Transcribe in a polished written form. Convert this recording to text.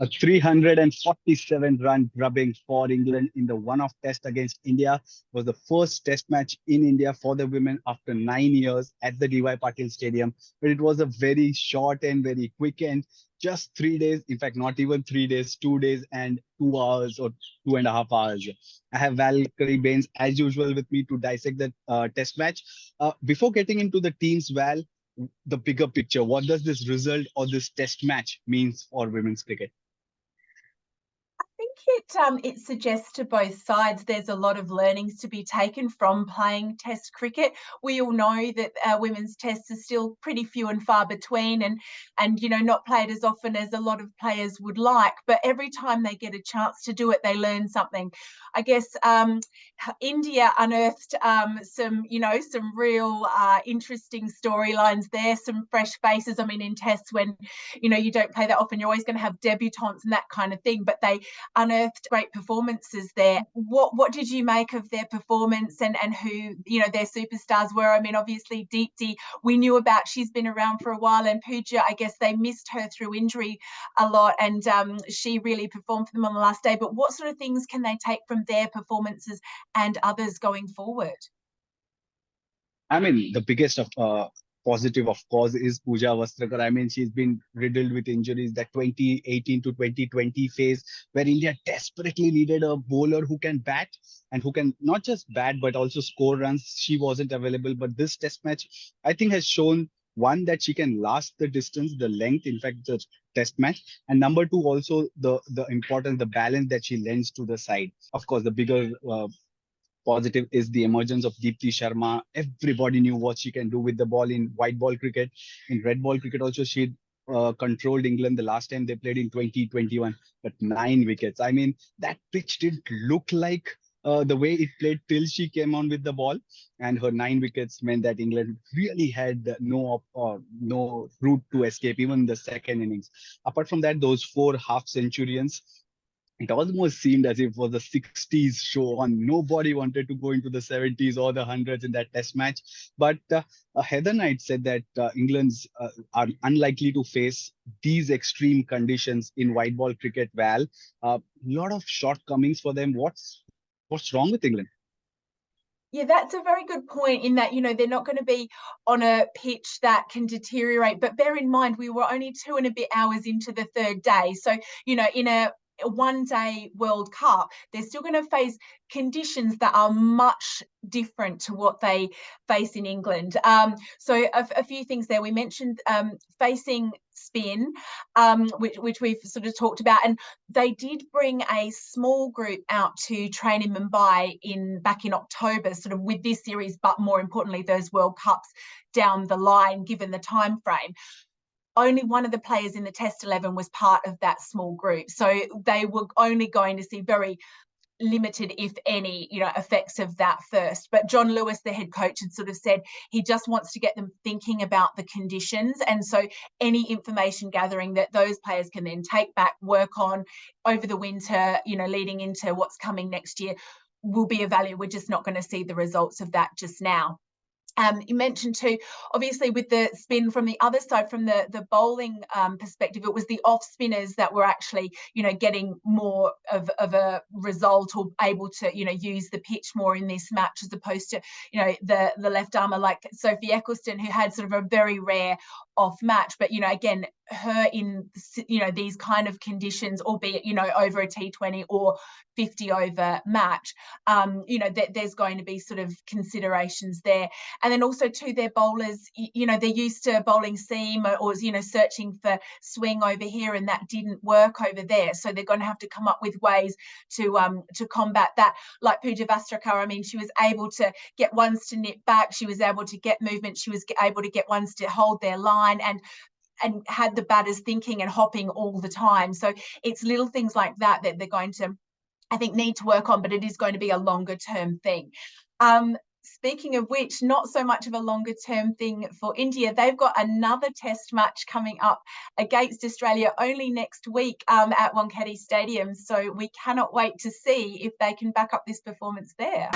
A 347 run drubbing for England in the one-off test against India was the first test match in India for the women after 9 years at the DY Patil Stadium. But it was a very short and very quick end, just 3 days. In fact, not even 3 days, 2 days and 2 hours or 2.5 hours. I have Valkyrie Baines as usual with me to dissect the test match. Before getting into the teams, Val, the bigger picture, what does this result or this test match means for women's cricket? It suggests to both sides there's a lot of learnings to be taken from playing Test cricket. We all know that women's tests are still pretty few and far between, and not played as often as a lot of players would like. But every time they get a chance to do it, they learn something. I guess India unearthed some real interesting storylines there, some fresh faces. I mean, in tests when you don't play that often, you're always going to have debutantes and that kind of thing. But they unearthed great performances there. What did you make of their performance and who their superstars were? I mean, obviously Deepti we knew about, she's been around for a while, and Pooja, I guess they missed her through injury a lot, and she really performed for them on the last day. But what sort of things can they take from their performances and others going forward? I mean, the biggest of positive, of course, is Pooja Vastrakar. I mean, she's been riddled with injuries. That 2018 to 2020 phase where India desperately needed a bowler who can bat and who can not just bat but also score runs. She wasn't available. But this test match, I think, has shown one that she can last the distance, the length. In fact, the test match, and number two, also the importance, the balance that she lends to the side. Of course, the bigger positive is the emergence of Deepti Sharma. Everybody knew what she can do with the ball in white ball cricket. In red ball cricket also, she controlled England the last time they played in 2021, but 9 wickets. I mean, that pitch didn't look like the way it played till she came on with the ball, and her 9 wickets meant that England really had no route to escape even in the second innings. Apart from that, those 4 half centurions, it almost seemed as if it was a 60s show on. Nobody wanted to go into the 70s or the hundreds in that test match. But Heather Knight said that England's are unlikely to face these extreme conditions in white ball cricket. Val, a lot of shortcomings for them. What's wrong with England? Yeah, that's a very good point, in that, they're not going to be on a pitch that can deteriorate. But bear in mind, we were only 2.5 hours into the third day. So, in a one-day World Cup, they're still going to face conditions that are much different to what they face in England. So a few things there. We mentioned facing spin, which we've sort of talked about, and they did bring a small group out to train in Mumbai back in October, sort of with this series, but more importantly, those World Cups down the line, given the time frame. Only one of the players in the Test 11 was part of that small group. So they were only going to see very limited, if any, effects of that first. But John Lewis, the head coach, had sort of said he just wants to get them thinking about the conditions. And so any information gathering that those players can then take back, work on over the winter, leading into what's coming next year, will be of value. We're just not going to see the results of that just now. You mentioned too, obviously, with the spin from the other side, from the bowling perspective, it was the off spinners that were actually, getting more of a result, or able to, use the pitch more in this match, as opposed to, the left armer like Sophie Eccleston, who had sort of a very rare off match. But, again, her in, these kind of conditions, albeit, over a T20 or 50 over match, there's going to be sort of considerations there. And then also too, their bowlers, they're used to bowling seam or searching for swing over here, and that didn't work over there. So they're going to have to come up with ways to combat that. Like Pooja Vastrakar, I mean, she was able to get ones to nip back. She was able to get movement. She was able to get ones to hold their line, and had the batters thinking and hopping all the time. So it's little things like that that they're going to, I think, need to work on, but it is going to be a longer term thing. Speaking of which, not so much of a longer term thing for India. They've got another test match coming up against Australia only next week at Wankhede Stadium. So we cannot wait to see if they can back up this performance there.